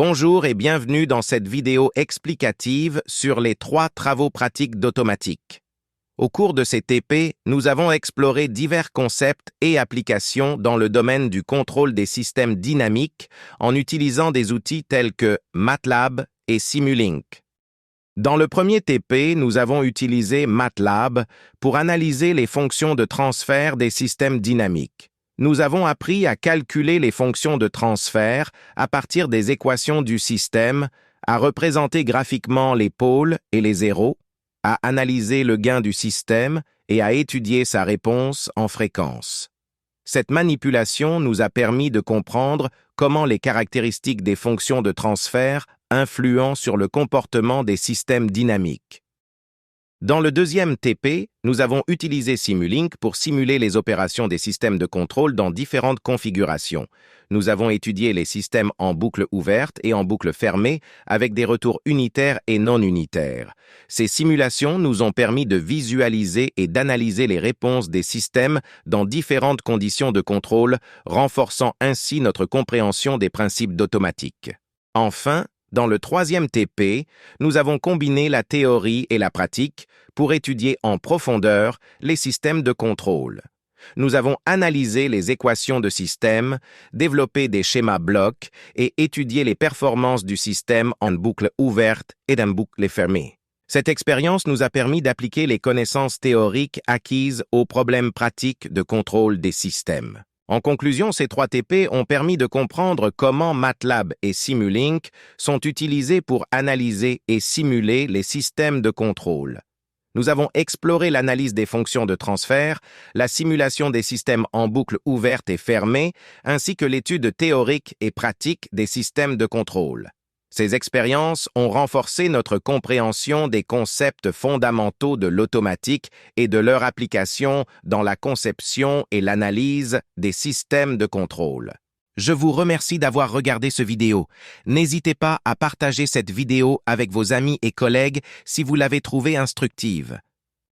Bonjour et bienvenue dans cette vidéo explicative sur les 3 travaux pratiques d'automatique. Au cours de ces TP, nous avons exploré divers concepts et applications dans le domaine du contrôle des systèmes dynamiques en utilisant des outils tels que MATLAB et Simulink. Dans le premier TP, nous avons utilisé MATLAB pour analyser les fonctions de transfert des systèmes dynamiques. Nous avons appris à calculer les fonctions de transfert à partir des équations du système, à représenter graphiquement les pôles et les zéros, à analyser le gain du système et à étudier sa réponse en fréquence. Cette manipulation nous a permis de comprendre comment les caractéristiques des fonctions de transfert influent sur le comportement des systèmes dynamiques. Dans le deuxième TP, nous avons utilisé Simulink pour simuler les opérations des systèmes de contrôle dans différentes configurations. Nous avons étudié les systèmes en boucle ouverte et en boucle fermée avec des retours unitaires et non unitaires. Ces simulations nous ont permis de visualiser et d'analyser les réponses des systèmes dans différentes conditions de contrôle, renforçant ainsi notre compréhension des principes d'automatique. Enfin, dans le troisième TP, nous avons combiné la théorie et la pratique pour étudier en profondeur les systèmes de contrôle. Nous avons analysé les équations de système, développé des schémas blocs et étudié les performances du système en boucle ouverte et en boucle fermée. Cette expérience nous a permis d'appliquer les connaissances théoriques acquises aux problèmes pratiques de contrôle des systèmes. En conclusion, ces 3 TP ont permis de comprendre comment MATLAB et Simulink sont utilisés pour analyser et simuler les systèmes de contrôle. Nous avons exploré l'analyse des fonctions de transfert, la simulation des systèmes en boucle ouverte et fermée, ainsi que l'étude théorique et pratique des systèmes de contrôle. Ces expériences ont renforcé notre compréhension des concepts fondamentaux de l'automatique et de leur application dans la conception et l'analyse des systèmes de contrôle. Je vous remercie d'avoir regardé cette vidéo. N'hésitez pas à partager cette vidéo avec vos amis et collègues si vous l'avez trouvée instructive.